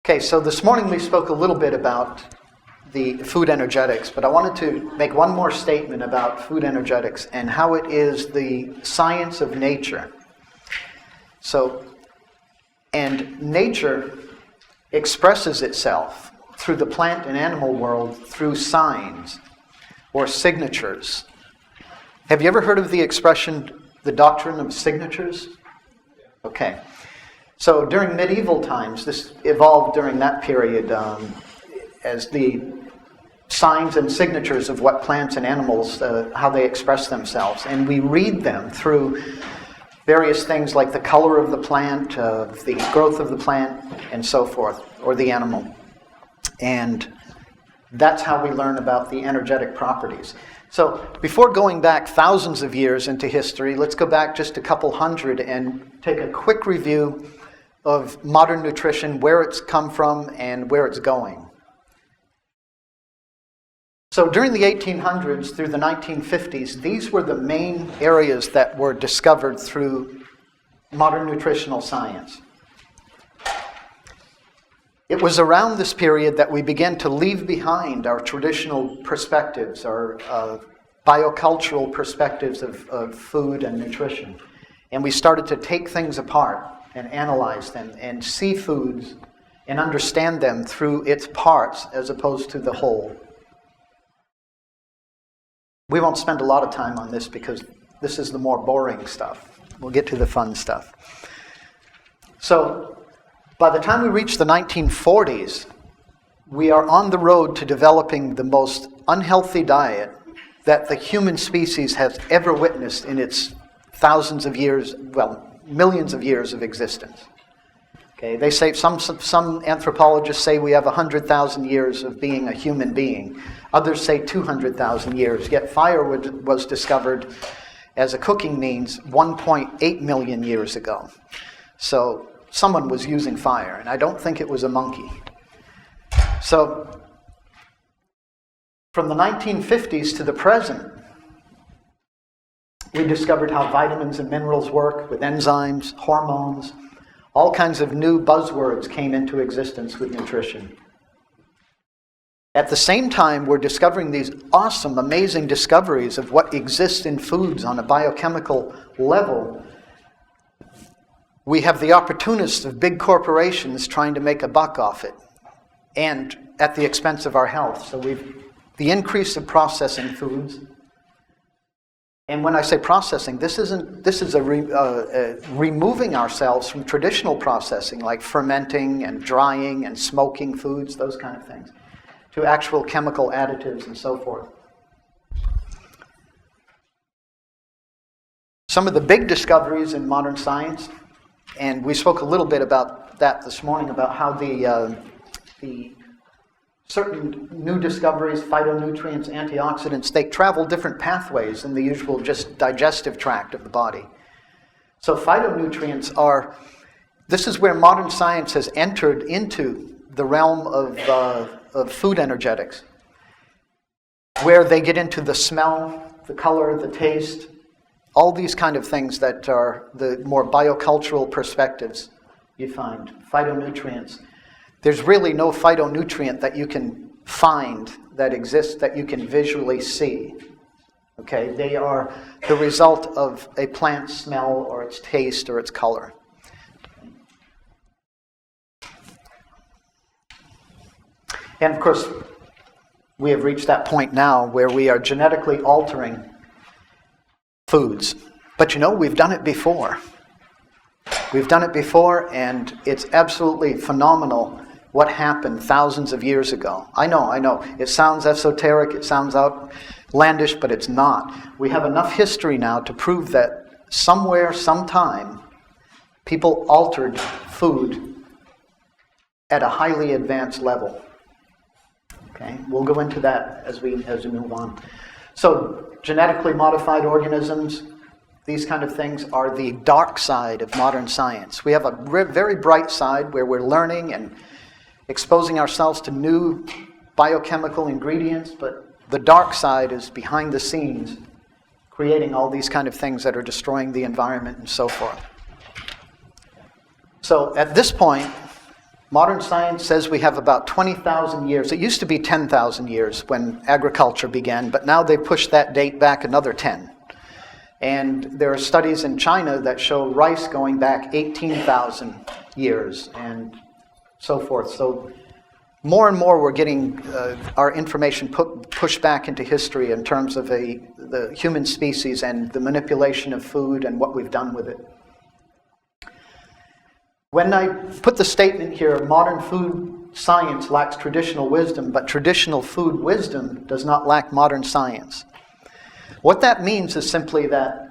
Okay, so this morning we spoke a little bit about the food energetics, but I wanted to make one more statement about food energetics and how it is the science of nature. And nature expresses itself through the plant and animal world through signs or signatures. Have you ever heard of the expression, the doctrine of signatures? Okay. So during medieval times, this evolved during that period as the signs and signatures of what plants and animals, how they express themselves. And we read them through various things like the color of the plant, the growth of the plant, and so forth, or the animal. And that's how we learn about the energetic properties. So before going back thousands of years into history, let's go back just a couple hundred and take a quick review of modern nutrition, where it's come from and where it's going. So during the 1800s through the 1950s, these were the main areas that were discovered through modern nutritional science. It was around this period that we began to leave behind our traditional perspectives, our biocultural perspectives of food and nutrition. And we started to take things apart and analyze them and see foods and understand them through its parts as opposed to the whole. We won't spend a lot of time on this because this is the more boring stuff. We'll get to the fun stuff. So, by the time we reach the 1940s, we are on the road to developing the most unhealthy diet that the human species has ever witnessed in its thousands of years, millions of years of existence. Okay, they say some anthropologists say we have 100,000 years of being a human being. Others say 200,000 years. Yet fire was discovered as a cooking means 1.8 million years ago. So someone was using fire, and I don't think it was a monkey. So from the 1950s to the present, we discovered how vitamins and minerals work with enzymes, hormones. All kinds of new buzzwords came into existence with nutrition. At the same time, we're discovering these awesome, amazing discoveries of what exists in foods on a biochemical level. We have the opportunists of big corporations trying to make a buck off it, and at the expense of our health. So the increase of processing foods. And when I say processing, this is removing ourselves from traditional processing, like fermenting and drying and smoking foods, those kind of things, to actual chemical additives and so forth. Some of the big discoveries in modern science, and we spoke a little bit about that this morning, about how the certain new discoveries, phytonutrients, antioxidants, they travel different pathways than the usual just digestive tract of the body. So phytonutrients this is where modern science has entered into the realm of food energetics, where they get into the smell, the color, the taste, all these kind of things that are the more biocultural perspectives you find. Phytonutrients. There's really no phytonutrient that you can find that exists that you can visually see. Okay, they are the result of a plant's smell or its taste or its color. And of course, we have reached that point now where we are genetically altering foods. But we've done it before. We've done it before, and it's absolutely phenomenal what happened thousands of years ago. I know. It sounds esoteric, it sounds outlandish, but it's not. We have enough history now to prove that somewhere, sometime, people altered food at a highly advanced level. Okay, we'll go into that as we move on. So, genetically modified organisms, these kind of things are the dark side of modern science. We have a very bright side where we're learning and exposing ourselves to new biochemical ingredients, but the dark side is behind the scenes, creating all these kind of things that are destroying the environment and so forth. So at this point, Modern science says we have about 20,000 years. It used to be 10,000 years when agriculture began, but now they pushed that date back another 10. And there are studies in China that show rice going back 18,000 years and so forth. So more and more we're getting our information pushed back into history in terms of the human species and the manipulation of food and what we've done with it. When I put the statement here, modern food science lacks traditional wisdom, but traditional food wisdom does not lack modern science. What that means is simply that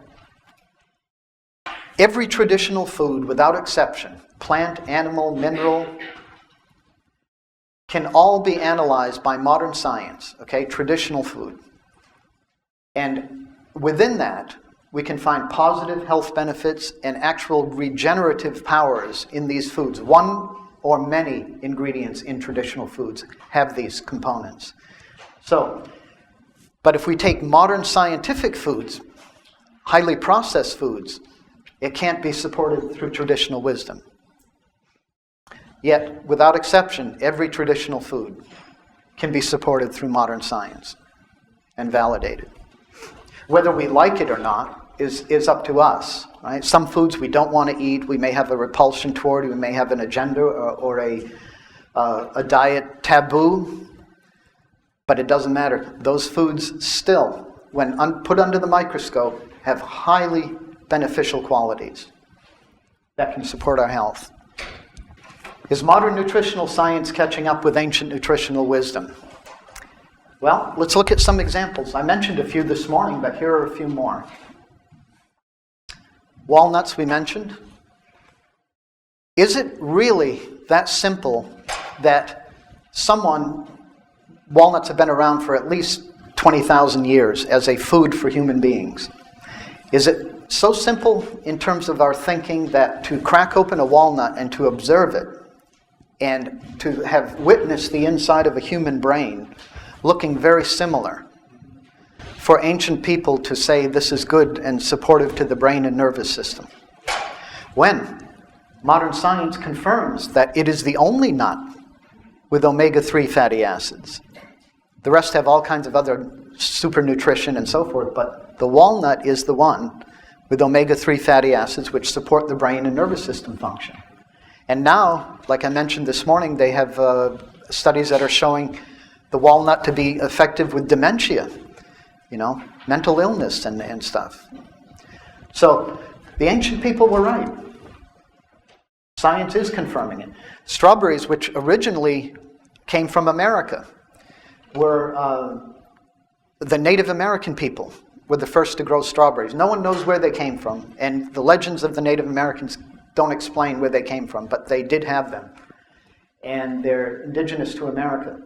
every traditional food, without exception, plant, animal, mineral, can all be analyzed by modern science, okay, traditional food. And within that, we can find positive health benefits and actual regenerative powers in these foods. One or many ingredients in traditional foods have these components. But if we take modern scientific foods, highly processed foods, it can't be supported through traditional wisdom. Yet, without exception, every traditional food can be supported through modern science and validated. Whether we like it or not is up to us, right? Some foods we don't want to eat, we may have a repulsion toward, we may have an agenda or a diet taboo, but it doesn't matter. Those foods still, when put under the microscope, have highly beneficial qualities that can support our health. Is modern nutritional science catching up with ancient nutritional wisdom? Well, let's look at some examples. I mentioned a few this morning, but here are a few more. Walnuts we mentioned. Is it really that simple that walnuts have been around for at least 20,000 years as a food for human beings? Is it so simple in terms of our thinking that to crack open a walnut and to observe it and to have witnessed the inside of a human brain looking very similar, for ancient people to say this is good and supportive to the brain and nervous system? When modern science confirms that it is the only nut with omega-3 fatty acids. The rest have all kinds of other super nutrition and so forth, but the walnut is the one with omega-3 fatty acids which support the brain and nervous system function. And now, like I mentioned this morning, they have studies that are showing the walnut to be effective with dementia, mental illness and stuff. So the ancient people were right. Science is confirming it. Strawberries, which originally came from America, were the Native American people were the first to grow strawberries. No one knows where they came from, and the legends of the Native Americans don't explain where they came from, but they did have them. And they're indigenous to America.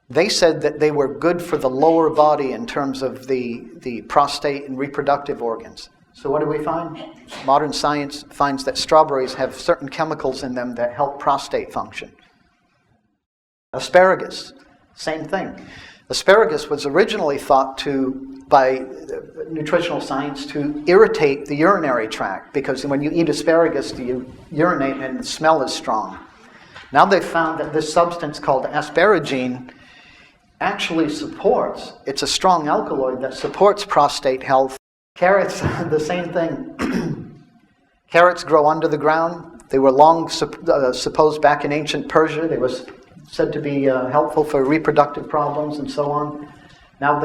They said that they were good for the lower body in terms of the prostate and reproductive organs. So what do we find? Modern science finds that strawberries have certain chemicals in them that help prostate function. Asparagus, same thing. Asparagus was originally thought by nutritional science to irritate the urinary tract, because when you eat asparagus, you urinate and the smell is strong. Now they've found that this substance called asparagine actually it's a strong alkaloid that supports prostate health. Carrots, the same thing. Carrots grow under the ground. They were long supposed back in ancient Persia. They were said to be helpful for reproductive problems and so on. Now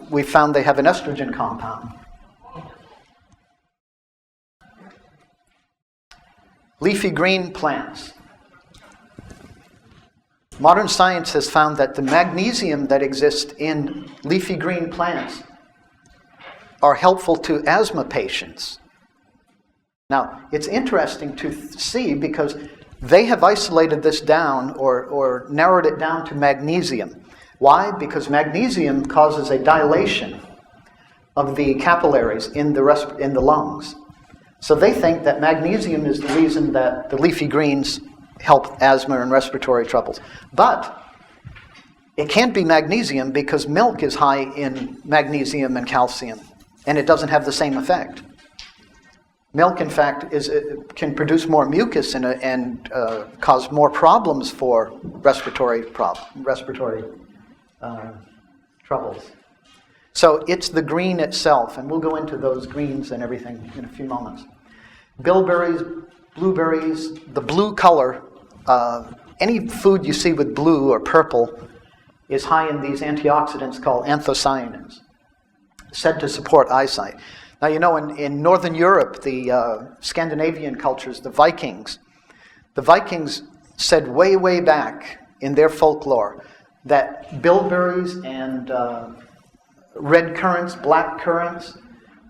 we found they have an estrogen compound. Leafy green plants. Modern science has found that the magnesium that exists in leafy green plants are helpful to asthma patients. Now, it's interesting to see because they have isolated this down or narrowed it down to magnesium. Why? Because magnesium causes a dilation of the capillaries in the lungs. So they think that magnesium is the reason that the leafy greens help asthma and respiratory troubles. But it can't be magnesium because milk is high in magnesium and calcium, and it doesn't have the same effect. Milk, in fact, can produce more mucus and cause more problems for respiratory troubles. So it's the green itself, and we'll go into those greens and everything in a few moments. Bilberries, blueberries, the blue color, any food you see with blue or purple is high in these antioxidants called anthocyanins, said to support eyesight. Now, you know, in Northern Europe, the Scandinavian cultures, the Vikings said way, way back in their folklore that bilberries and red currants, black currants,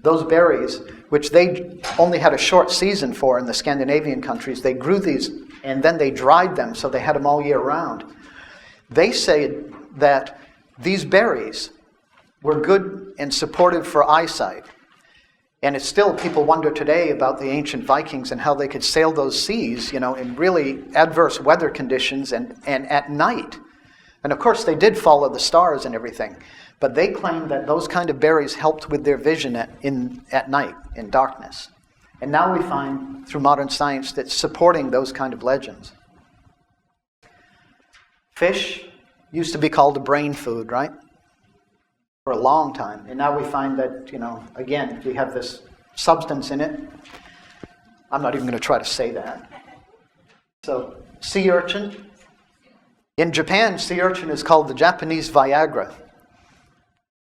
those berries, which they only had a short season for in the Scandinavian countries, they grew these and then they dried them so they had them all year round. They say that these berries were good and supportive for eyesight. And it's still, people wonder today about the ancient Vikings and how they could sail those seas, you know, in really adverse weather conditions and at night. And of course, they did follow the stars and everything. But they claimed that those kind of berries helped with their vision at night, in darkness. And now we find, through modern science, that's supporting those kind of legends. Fish used to be called a brain food, right? For a long time. And now we find that, you know, again, we have this substance in it. I'm not even going to try to say that. So, sea urchin. In Japan, sea urchin is called the Japanese Viagra.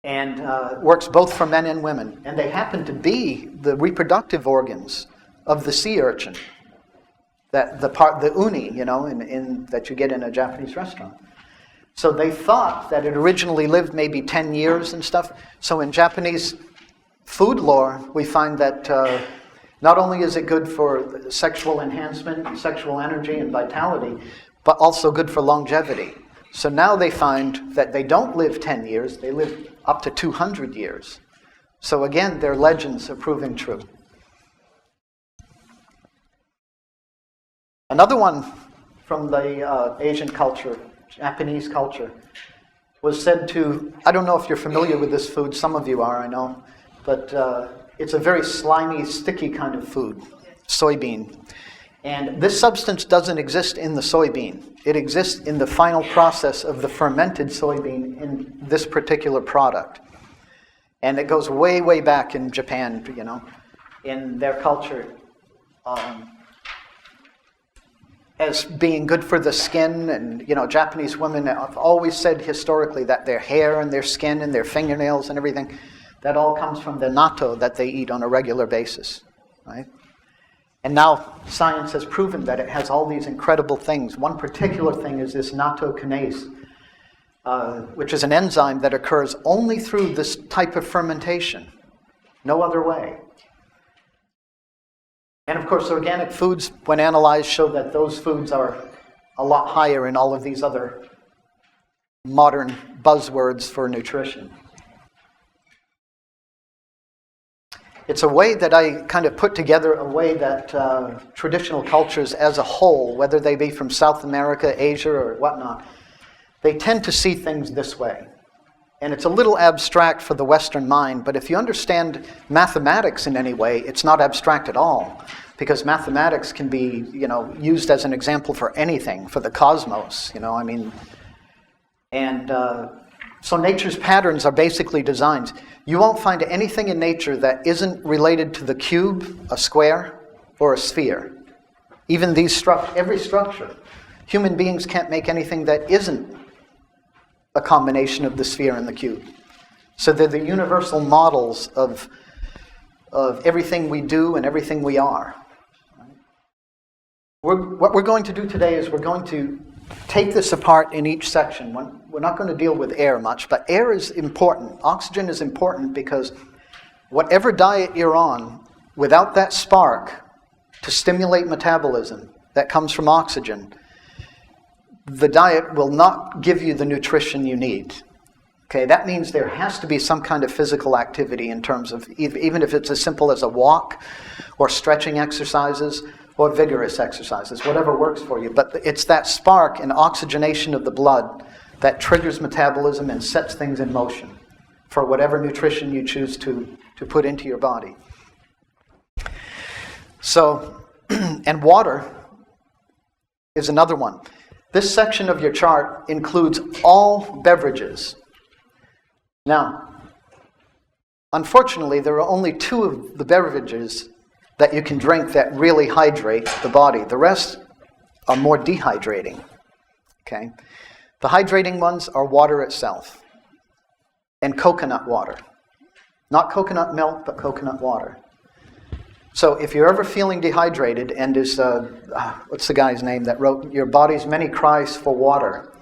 And works both for men and women. And they happen to be the reproductive organs of the sea urchin. The uni, you know, that you get in a Japanese restaurant. So they thought that it originally lived maybe 10 years and stuff. So in Japanese food lore, we find that not only is it good for sexual enhancement, and sexual energy and vitality, but also good for longevity. So now they find that they don't live 10 years, they live up to 200 years. So again, their legends are proving true. Another one from the Asian culture, Japanese culture, was said to, I don't know if you're familiar with this food, some of you are, I know, but it's a very slimy, sticky kind of food, soybean. And this substance doesn't exist in the soybean. It exists in the final process of the fermented soybean in this particular product. And it goes way, way back in Japan, you know, in their culture. As being good for the skin, and, you know, Japanese women have always said historically that their hair and their skin and their fingernails and everything, that all comes from the natto that they eat on a regular basis, right? And now science has proven that it has all these incredible things. One particular thing is this natto kinase, which is an enzyme that occurs only through this type of fermentation, no other way. And of course, organic foods, when analyzed, show that those foods are a lot higher in all of these other modern buzzwords for nutrition. It's a way that I kind of put together a way that traditional cultures as a whole, whether they be from South America, Asia, or whatnot, they tend to see things this way. And it's a little abstract for the Western mind, but if you understand mathematics in any way, it's not abstract at all. Because mathematics can be, you know, used as an example for anything, for the cosmos, you know, I mean. And so nature's patterns are basically designs. You won't find anything in nature that isn't related to the cube, a square, or a sphere. Even every structure. Human beings can't make anything that isn't a combination of the sphere and the cube. So they're the universal models of everything we do and everything we are. What we're going to do today is we're going to take this apart in each section. We're not going to deal with air much, but air is important. Oxygen is important because whatever diet you're on, without that spark to stimulate metabolism that comes from oxygen, the diet will not give you the nutrition you need. Okay, that means there has to be some kind of physical activity in terms of, even if it's as simple as a walk or stretching exercises or vigorous exercises, whatever works for you. But it's that spark and oxygenation of the blood that triggers metabolism and sets things in motion for whatever nutrition you choose to put into your body. So, and water is another one. This section of your chart includes all beverages. Now, unfortunately, there are only 2 of the beverages that you can drink that really hydrate the body. The rest are more dehydrating. Okay? The hydrating ones are water itself and coconut water. Not coconut milk, but coconut water. So if you're ever feeling dehydrated, and is, what's the guy's name that wrote Your Body's Many Cries for Water?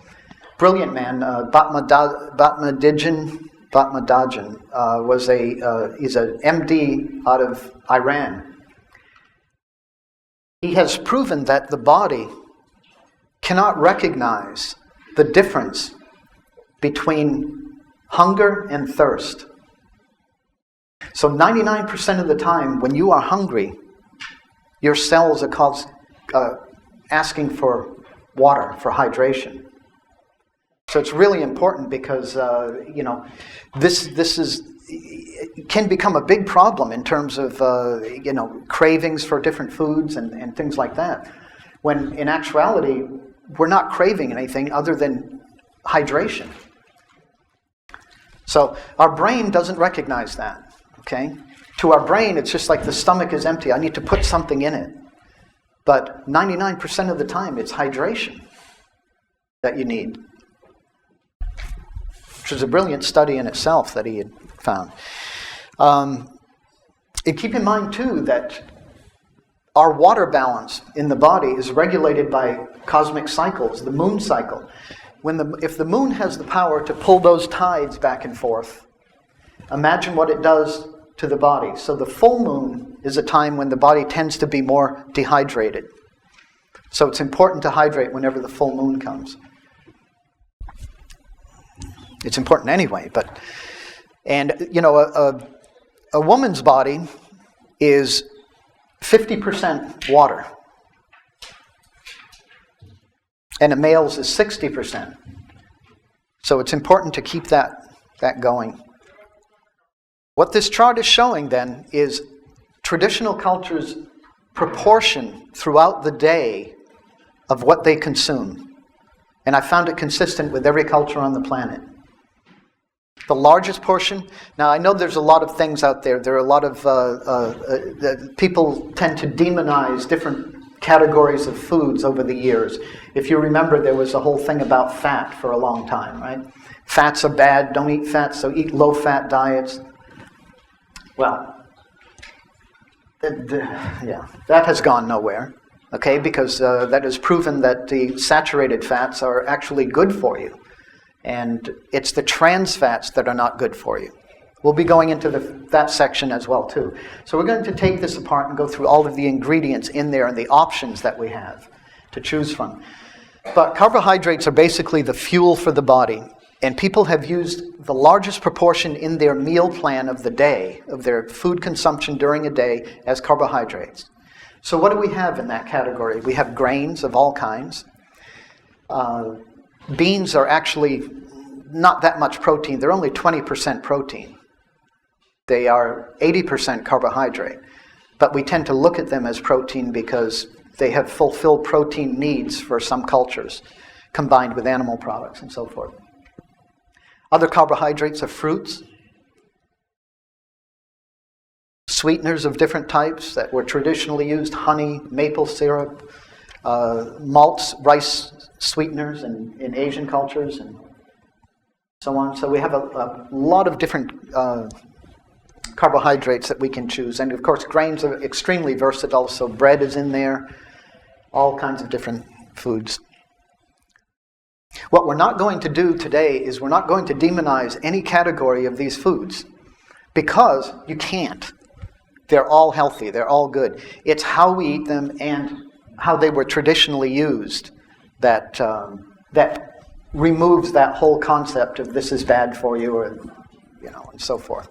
Brilliant man, Batmadajan was he's an MD out of Iran. He has proven that the body cannot recognize the difference between hunger and thirst. So 99% of the time, when you are hungry, your cells are asking for water, for hydration. So it's really important because, this can become a big problem in terms of, cravings for different foods and things like that. When in actuality, we're not craving anything other than hydration. So our brain doesn't recognize that. Okay? To our brain, it's just like the stomach is empty. I need to put something in it. But 99% of the time, it's hydration that you need. Which is a brilliant study in itself that he had found. And keep in mind, too, that our water balance in the body is regulated by cosmic cycles, the moon cycle. If the moon has the power to pull those tides back and forth, imagine what it does to the body. So the full moon is a time when the body tends to be more dehydrated. So it's important to hydrate whenever the full moon comes. It's important anyway, but... And, a woman's body is 50% water. And a male's is 60%. So it's important to keep that going. What this chart is showing then is traditional cultures' proportion throughout the day of what they consume. And I found it consistent with every culture on the planet. The largest portion, now I know there's a lot of things out there. There are a lot of, people tend to demonize different categories of foods over the years. If you remember, there was a whole thing about fat for a long time, right? Fats are bad, don't eat fat, so eat low-fat diets. Well, that has gone nowhere, okay, because that has proven that the saturated fats are actually good for you. And it's the trans fats that are not good for you. We'll be going into that section as well, too. So we're going to take this apart and go through all of the ingredients in there and the options that we have to choose from. But carbohydrates are basically the fuel for the body. And people have used the largest proportion in their meal plan of the day, of their food consumption during a day, as carbohydrates. So what do we have in that category? We have grains of all kinds. Beans are actually not that much protein. They're only 20% protein. They are 80% carbohydrate. But we tend to look at them as protein because they have fulfilled protein needs for some cultures, combined with animal products and so forth. Other carbohydrates are fruits, sweeteners of different types that were traditionally used, honey, maple syrup, malts, rice sweeteners in Asian cultures, and so on. So we have a lot of different carbohydrates that we can choose. And of course, grains are extremely versatile, so bread is in there, all kinds of different foods. What we're not going to do today is we're not going to demonize any category of these foods because you can't. They're all healthy. They're all good. It's how we eat them and how they were traditionally used that removes that whole concept of this is bad for you, or and so forth.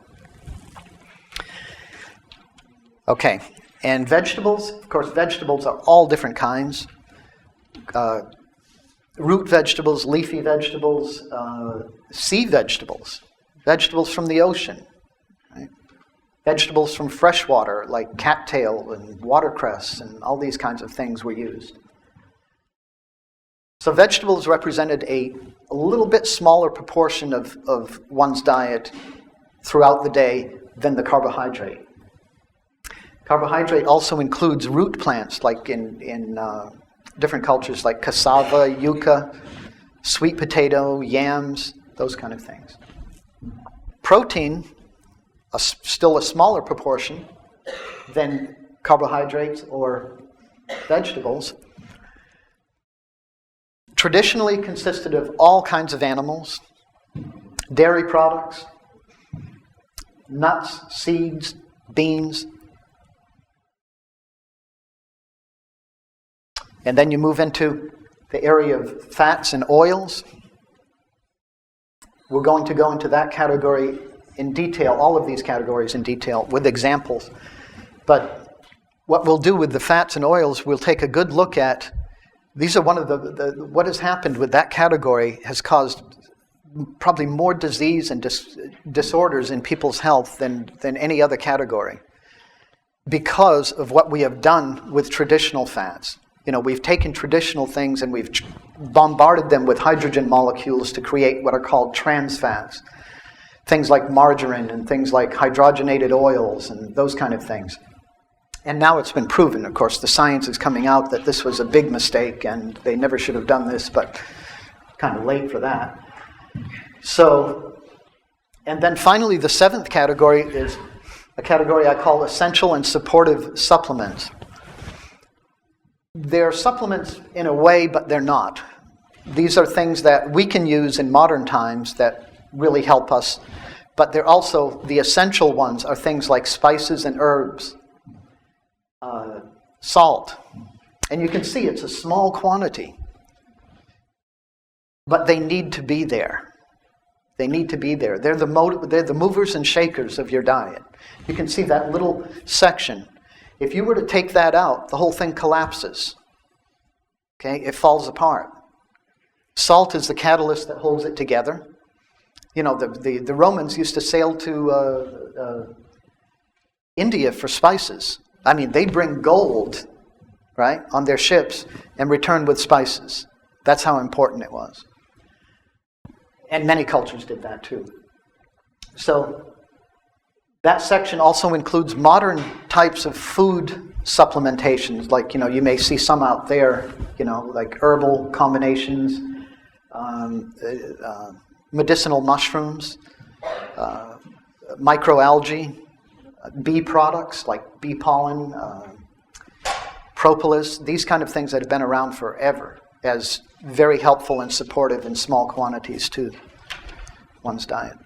Okay, and vegetables. Of course, vegetables are all different kinds. Root vegetables, leafy vegetables, sea vegetables, vegetables from the ocean. Right? Vegetables from fresh water, like cattail and watercress and all these kinds of things were used. So vegetables represented a little bit smaller proportion of one's diet throughout the day than the carbohydrate. Carbohydrate also includes root plants, like in different cultures, like cassava, yucca, sweet potato, yams, those kind of things. Protein, still a smaller proportion than carbohydrates or vegetables, traditionally consisted of all kinds of animals, dairy products, nuts, seeds, beans. And then you move into the area of fats and oils. We're going to go into that category in detail, all of these categories in detail, with examples. But what we'll do with the fats and oils, we'll take a good look at. These are one of what has happened with that category has caused probably more disease and disorders in people's health than any other category, because of what we have done with traditional fats. We've taken traditional things and we've bombarded them with hydrogen molecules to create what are called trans fats. Things like margarine and things like hydrogenated oils and those kind of things. And now it's been proven, of course, the science is coming out that this was a big mistake and they never should have done this, but kind of late for that. So, and then finally the seventh category is a category I call essential and supportive supplements. They're supplements in a way, but they're not. These are things that we can use in modern times that really help us, but they're also, the essential ones are things like spices and herbs, salt. And you can see it's a small quantity, but they need to be there. They need to be there. They're the movers and shakers of your diet. You can see that little section. If you were to take that out, the whole thing collapses. Okay, it falls apart. Salt is the catalyst that holds it together. The Romans used to sail to India for spices. I mean, they'd bring gold, right, on their ships and return with spices. That's how important it was. And many cultures did that too. So that section also includes modern types of food supplementations, like, you may see some out there, like herbal combinations, medicinal mushrooms, microalgae, bee products like bee pollen, propolis, these kind of things that have been around forever as very helpful and supportive in small quantities to one's diet.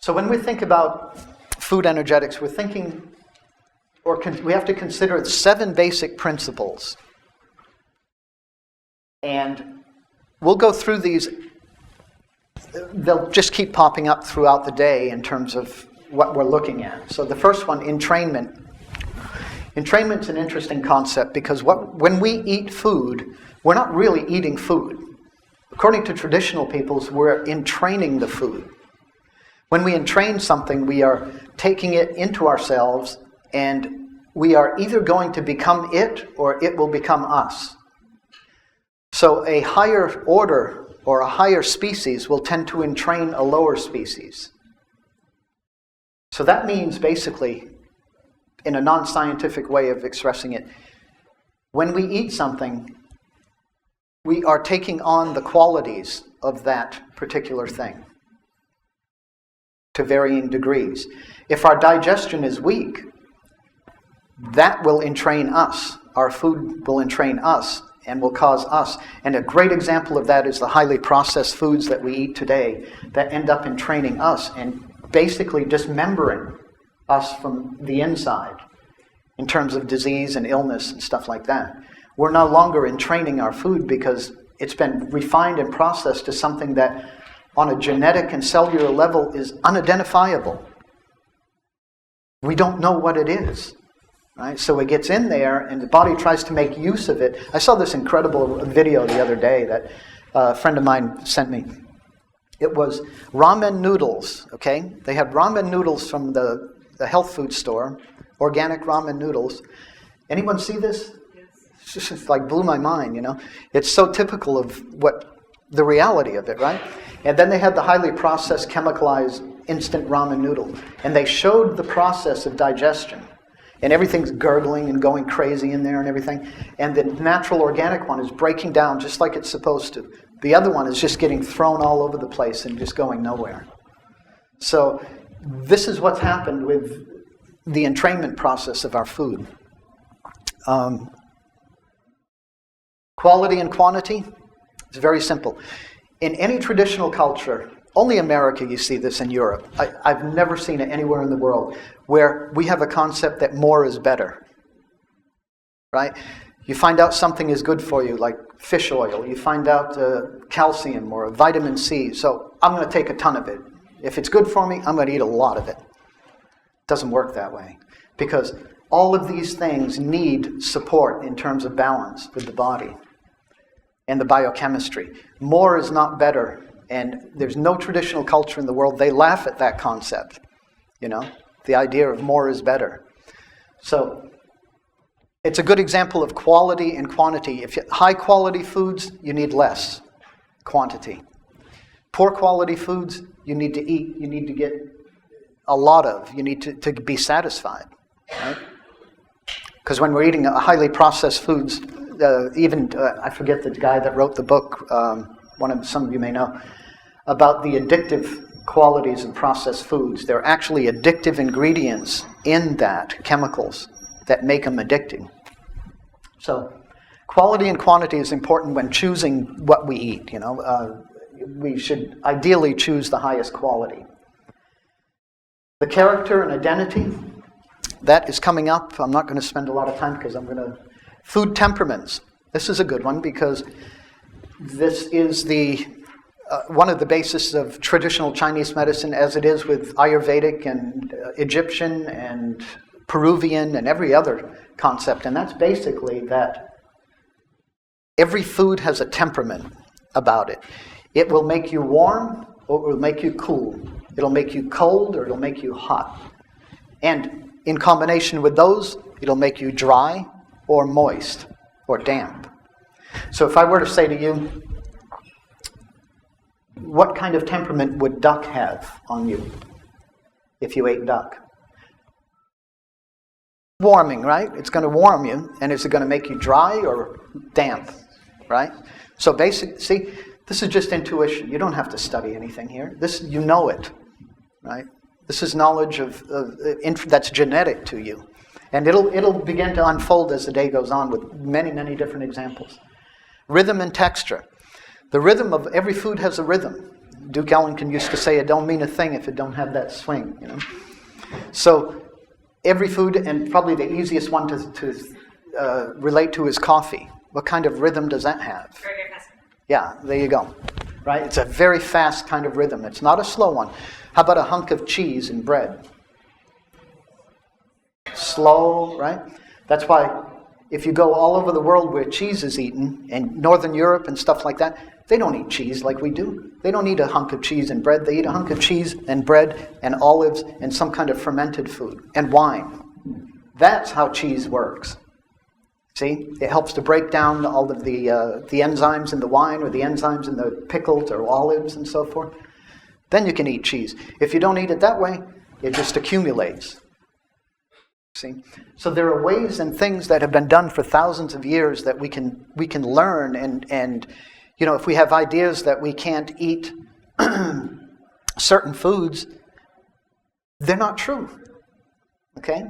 So when we think about food energetics, we're thinking, we have to consider 7 basic principles. And we'll go through these. They'll just keep popping up throughout the day in terms of what we're looking at. So the first one, entrainment. Entrainment's an interesting concept because when we eat food, we're not really eating food. According to traditional peoples, we're entraining the food. When we entrain something, we are taking it into ourselves, and we are either going to become it or it will become us. So a higher order or a higher species will tend to entrain a lower species. So that means basically, in a non-scientific way of expressing it, when we eat something, we are taking on the qualities of that particular thing to varying degrees. If our digestion is weak, that will entrain us. Our food will entrain us and will cause us. And a great example of that is the highly processed foods that we eat today that end up entraining us and basically dismembering us from the inside in terms of disease and illness and stuff like that. We're no longer entraining our food because it's been refined and processed to something that on a genetic and cellular level is unidentifiable. We don't know what it is. Right? So it gets in there and the body tries to make use of it. I saw this incredible video the other day that a friend of mine sent me. It was ramen noodles, okay? They had ramen noodles from the health food store, organic ramen noodles. Anyone see this? Yes. It's just like blew my mind, you know? It's so typical of what the reality of it, right? And then they had the highly processed, chemicalized instant ramen noodle. And they showed the process of digestion. And everything's gurgling and going crazy in there and everything. And the natural organic one is breaking down just like it's supposed to. The other one is just getting thrown all over the place and just going nowhere. So this is what's happened with the entrainment process of our food. Quality and quantity, it's very simple. In any traditional culture, only America you see this in Europe. I've never seen it anywhere in the world where we have a concept that more is better. Right? You find out something is good for you, like fish oil. You find out calcium or vitamin C. So I'm going to take a ton of it. If it's good for me, I'm going to eat a lot of it. It doesn't work that way. Because all of these things need support in terms of balance with the body and the biochemistry. More is not better. And there's no traditional culture in the world. They laugh at that concept. You know, the idea of more is better. So it's a good example of quality and quantity. If you high quality foods, you need less quantity. Poor quality foods, you need to eat. You need to get a lot of. You need to be satisfied. Right? Because when we're eating highly processed foods, I forget the guy that wrote the book, some of you may know, about the addictive qualities of processed foods. There are actually addictive ingredients in that, chemicals, that make them addicting. So quality and quantity is important when choosing what we eat. You know, we should ideally choose the highest quality. The character and identity, that is coming up. I'm not going to spend a lot of time because food temperaments. This is a good one because this is one of the bases of traditional Chinese medicine, as it is with Ayurvedic and Egyptian and Peruvian and every other concept. And that's basically that every food has a temperament about it. It will make you warm or it will make you cool. It'll make you cold or it'll make you hot. And in combination with those, it'll make you dry or moist or damp. So if I were to say to you, what kind of temperament would duck have on you if you ate duck? Warming, right? It's going to warm you. And is it going to make you dry or damp? Right? So see, this is just intuition. You don't have to study anything here. You know it. Right? This is knowledge that's genetic to you. And it'll begin to unfold as the day goes on with many, many different examples. Rhythm and texture. The rhythm of every food has a rhythm. Duke Ellington used to say, it don't mean a thing if it don't have that swing. You know? So every food, and probably the easiest one to relate to is coffee. What kind of rhythm does that have? Very, very fast. Yeah, there you go. Right? It's a very fast kind of rhythm. It's not a slow one. How about a hunk of cheese and bread? Slow, right? That's why if you go all over the world where cheese is eaten, in Northern Europe and stuff like that, they don't eat cheese like we do. They don't eat a hunk of cheese and bread. They eat a hunk of cheese and bread and olives and some kind of fermented food and wine. That's how cheese works. See? It helps to break down all of the enzymes in the wine or the enzymes in the pickles or olives and so forth. Then you can eat cheese. If you don't eat it that way, it just accumulates. See? So there are ways and things that have been done for thousands of years that we can learn and you know, if we have ideas that we can't eat certain foods, they're not true. Okay?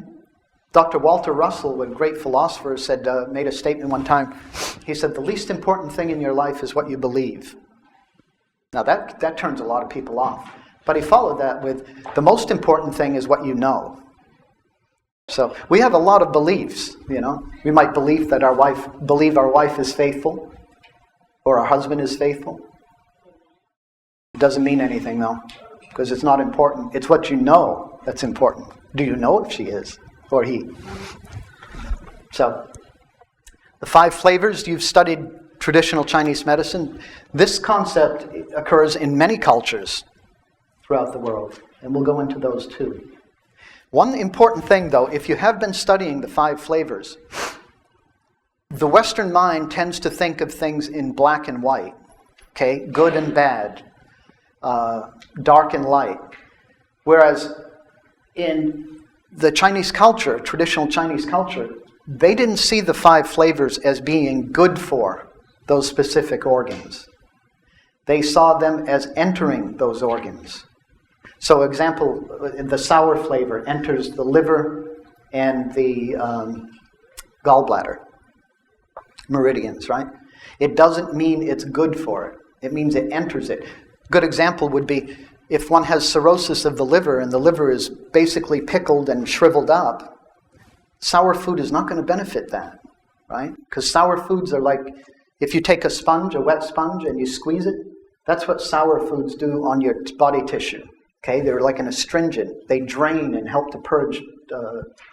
Dr. Walter Russell, a great philosopher, made a statement one time. He said, the least important thing in your life is what you believe. Now that turns a lot of people off. But he followed that with, the most important thing is what you know. So we have a lot of beliefs, you know. We might believe our wife is faithful, or our husband is faithful. It doesn't mean anything though, because it's not important. It's what you know that's important. Do you know if she is or he? So the 5 flavors, you've studied traditional Chinese medicine, this concept occurs in many cultures throughout the world, and we'll go into those too. One important thing, though, if you have been studying the 5 flavors, the Western mind tends to think of things in black and white, okay, good and bad, dark and light, whereas in the Chinese culture, traditional Chinese culture, they didn't see the 5 flavors as being good for those specific organs. They saw them as entering those organs. So, example, the sour flavor enters the liver and the gallbladder meridians, right? It doesn't mean it's good for it. It means it enters it. Good example would be if one has cirrhosis of the liver and the liver is basically pickled and shriveled up, sour food is not going to benefit that, right? Because sour foods are like, if you take a sponge, a wet sponge, and you squeeze it, that's what sour foods do on your body tissue. Okay, they're like an astringent. They drain and help to purge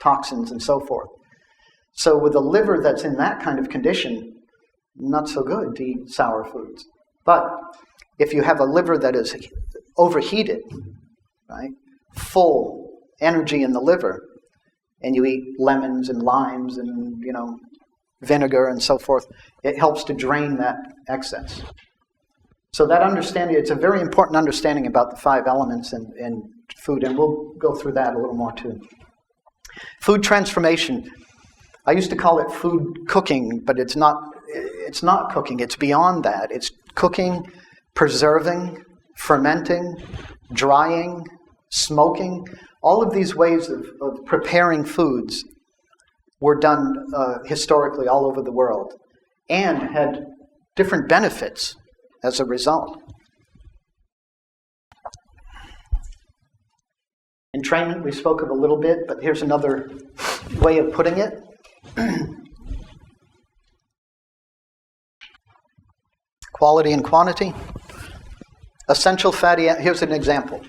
toxins and so forth. So with a liver that's in that kind of condition, not so good to eat sour foods. But if you have a liver that is overheated, right, full energy in the liver, and you eat lemons and limes and, vinegar and so forth, it helps to drain that excess. So that understanding, it's a very important understanding about the 5 elements in food, and we'll go through that a little more too. Food transformation. I used to call it food cooking, but it's not cooking. It's beyond that. It's cooking, preserving, fermenting, drying, smoking. All of these ways of preparing foods were done historically all over the world and had different benefits as a result. Entrainment we spoke of a little bit, but here's another way of putting it. Quality and quantity. Essential fatty acids. Here's an example.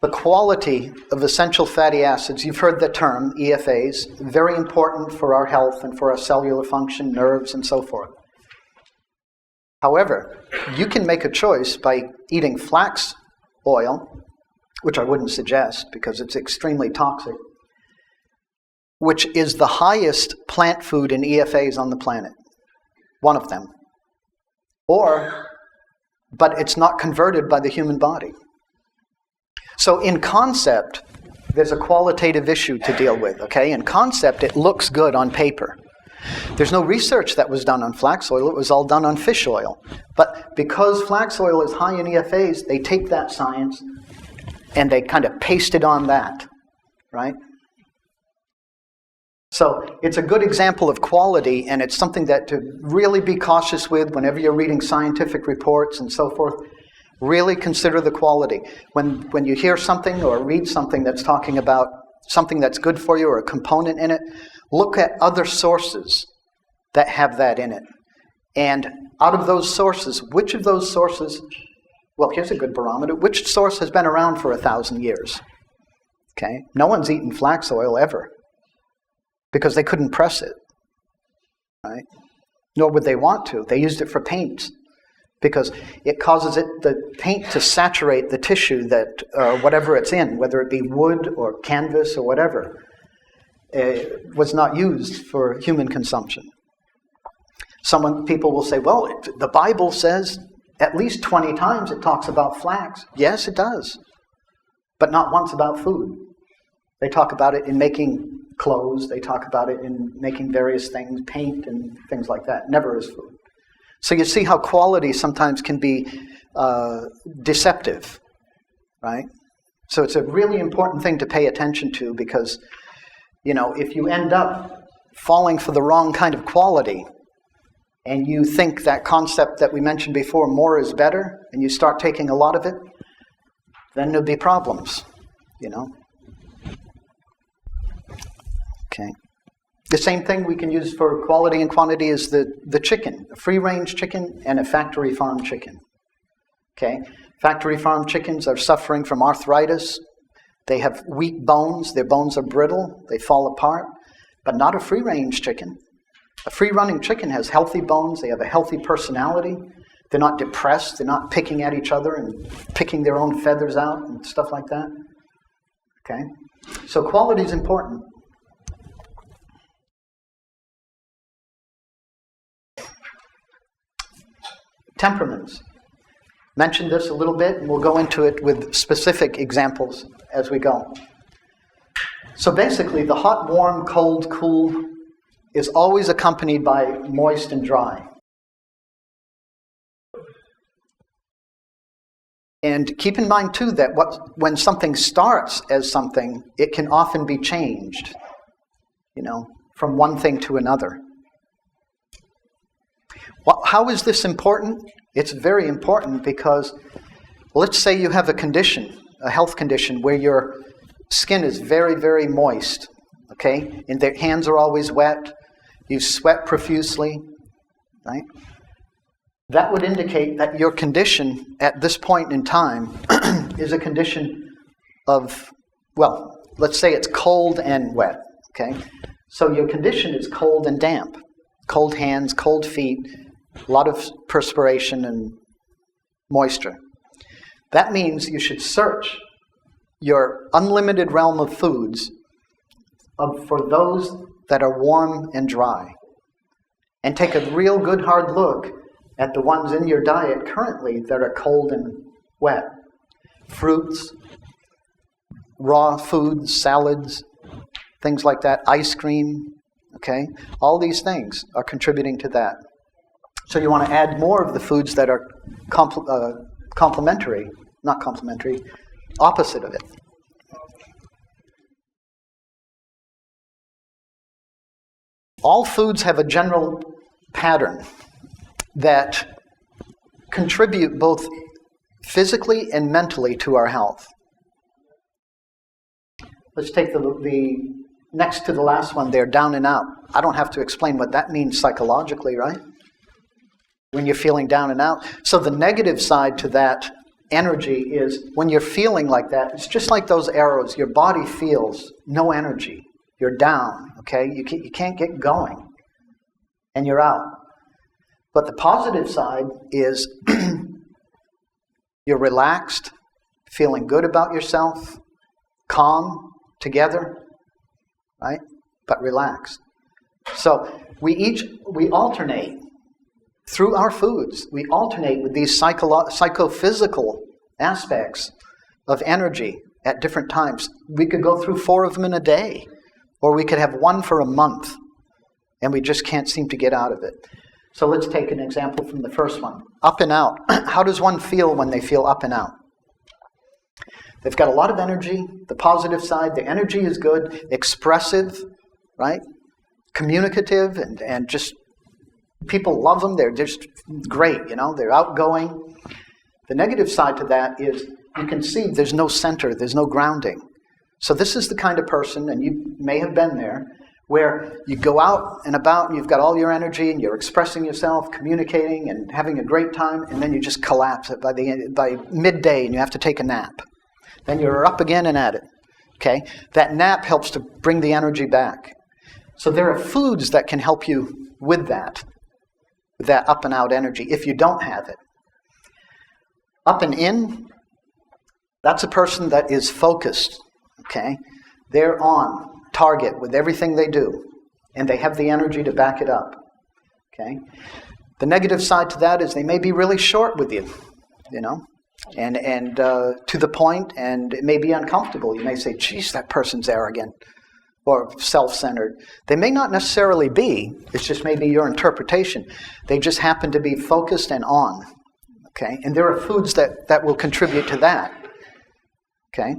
The quality of essential fatty acids, you've heard the term, EFAs, very important for our health and for our cellular function, nerves, and so forth. However, you can make a choice by eating flax oil, which I wouldn't suggest because it's extremely toxic, which is the highest plant food in EFAs on the planet, one of them. But it's not converted by the human body. So in concept, there's a qualitative issue to deal with, okay? In concept, it looks good on paper. There's no research that was done on flax oil. It was all done on fish oil. But because flax oil is high in EFAs, they take that science and they kind of paste it on that, right? So it's a good example of quality, and it's something that to really be cautious with whenever you're reading scientific reports and so forth. Really consider the quality. When you hear something or read something that's talking about something that's good for you or a component in it, look at other sources that have that in it. And out of those sources, which of those sources, well, here's a good barometer, which source has been around for 1,000 years? Okay? No one's eaten flax oil ever because they couldn't press it, right? Nor would they want to. They used it for paints because it causes the paint to saturate the tissue that whatever it's in, whether it be wood or canvas or whatever, was not used for human consumption. People will say, well, the Bible says at least 20 times it talks about flax. Yes, it does, but not once about food. They talk about it in making clothes. They talk about it in making various things, paint and things like that, never as food. So you see how quality sometimes can be deceptive, right? So it's a really important thing to pay attention to because, if you end up falling for the wrong kind of quality and you think that concept that we mentioned before, more is better, and you start taking a lot of it, then there'll be problems, Okay. The same thing we can use for quality and quantity is the chicken, a free-range chicken and a factory farm chicken. Okay? Factory farm chickens are suffering from arthritis. They have weak bones. Their bones are brittle. They fall apart. But not a free-range chicken. A free-running chicken has healthy bones. They have a healthy personality. They're not depressed. They're not picking at each other and picking their own feathers out and stuff like that. Okay? So quality is important. Temperaments. Mentioned this a little bit, and we'll go into it with specific examples as we go. So basically, the hot, warm, cold, cool is always accompanied by moist and dry. And keep in mind, too, that when something starts as something, it can often be changed, from one thing to another. How is this important? It's very important because, let's say you have a health condition, where your skin is very, very moist, okay? And their hands are always wet. You sweat profusely, right? That would indicate that your condition at this point in time is a condition of, let's say it's cold and wet, okay? So your condition is cold and damp. Cold hands, cold feet, a lot of perspiration and moisture. That means you should search your unlimited realm of foods for those that are warm and dry. And take a real good hard look at the ones in your diet currently that are cold and wet. Fruits, raw foods, salads, things like that, ice cream, okay? All these things are contributing to that. So you want to add more of the foods that are opposite of it. All foods have a general pattern that contribute both physically and mentally to our health. Let's take the next to the last one there, down and out. I don't have to explain what that means psychologically, right? When you're feeling down and out. So the negative side to that energy is when you're feeling like that, it's just like those arrows. Your body feels no energy. You're down, okay? You can't get going. And you're out. But the positive side is you're relaxed, feeling good about yourself, calm, together, right? But relaxed. So we alternate through our foods. We alternate with these psychophysical aspects of energy at different times. We could go through 4 of them in a day, or we could have 1 for a month, and we just can't seem to get out of it. So let's take an example from the first one. Up and out. How does one feel when they feel up and out? They've got a lot of energy. The positive side, the energy is good, expressive, right? Communicative, and just people love them. They're just great, They're outgoing. The negative side to that is you can see there's no center, there's no grounding. So this is the kind of person, and you may have been there, where you go out and about and you've got all your energy and you're expressing yourself, communicating and having a great time, and then you just collapse by midday and you have to take a nap. Then you're up again and at it. Okay? That nap helps to bring the energy back. So there are foods that can help you with that up and out energy if you don't have it. Up and in, that's a person that is focused. Okay? They're on target with everything they do, and they have the energy to back it up. Okay? The negative side to that is they may be really short with you, and to the point, and it may be uncomfortable. You may say, geez, that person's arrogant or self-centered. They may not necessarily be. It's just maybe your interpretation. They just happen to be focused and on. Okay? And there are foods that will contribute to that. Okay?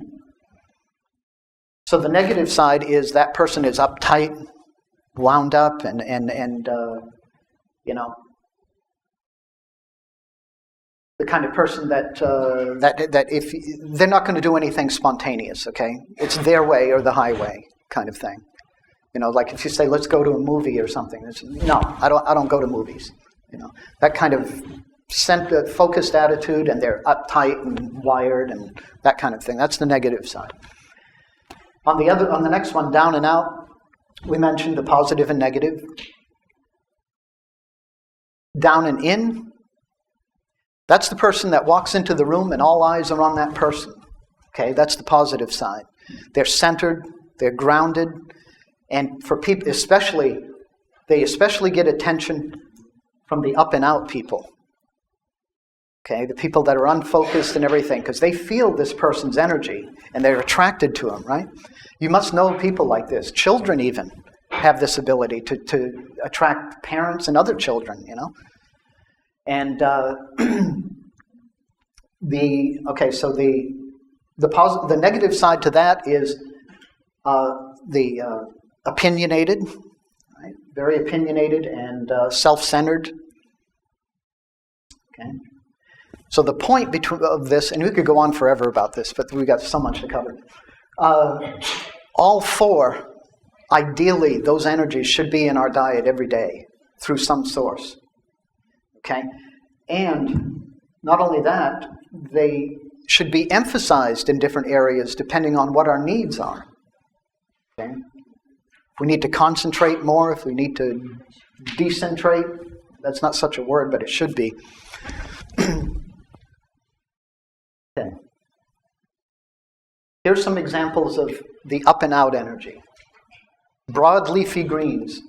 So the negative side is that person is uptight, wound up, and the kind of person that if they're not going to do anything spontaneous, okay? It's their way or the highway kind of thing. Like if you say, let's go to a movie or something. No, I don't go to movies. That kind of focused attitude, and they're uptight and wired and that kind of thing. That's the negative side. On the next one, down and out, we mentioned the positive and negative. down and in, that's the person that walks into the room and all eyes are on that person. Okay, that's the positive side. They're centered, they're grounded, and for people they especially get attention from the up and out people. Okay, the people that are unfocused and everything, because they feel this person's energy and they're attracted to him, right? You must know people like this. Children even have this ability to attract parents and other children, you know. And the negative side to that is the opinionated, right? Very opinionated and self-centered. Okay. So the point of this, and we could go on forever about this, but we've got so much to cover. All four, ideally, those energies should be in our diet every day through some source. Okay? And not only that, they should be emphasized in different areas depending on what our needs are. Okay? If we need to concentrate more, if we need to decentrate, that's not such a word, but it should be. Okay. Here's some examples of the up and out energy. Broad leafy greens.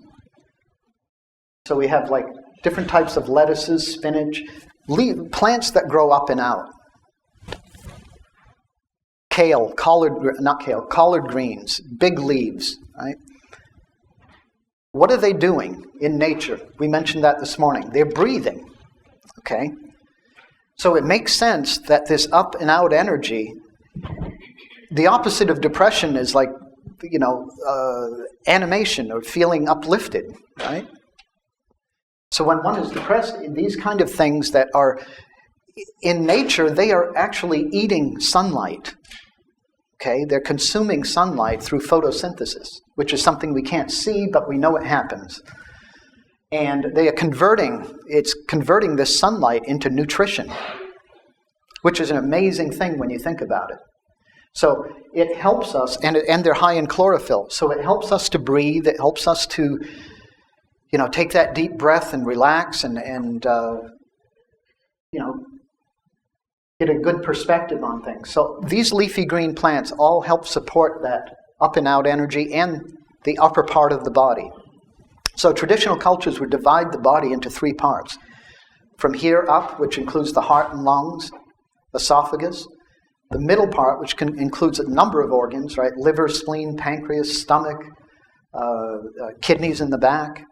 So we have like different types of lettuces, spinach, plants that grow up and out. Collard greens, big leaves, right? What are they doing in nature? We mentioned that this morning. They're breathing, okay? So it makes sense that this up and out energy, the opposite of depression is like, you know, animation or feeling uplifted, right? So when one is depressed, these kind of things that are in nature, they are actually eating sunlight. Okay, they're consuming sunlight through photosynthesis, which is something we can't see, but we know it happens. And they are converting this sunlight into nutrition, which is an amazing thing when you think about it. So it helps us, and they're high in chlorophyll, so it helps us to breathe, it helps us to, you know, take that deep breath and relax and you know, get a good perspective on things. So these leafy green plants all help support that up and out energy and the upper part of the body. So traditional cultures would divide the body into three parts. From here up, which includes the heart and lungs, esophagus. The middle part, which includes a number of organs, right? Liver, spleen, pancreas, stomach, kidneys in the back.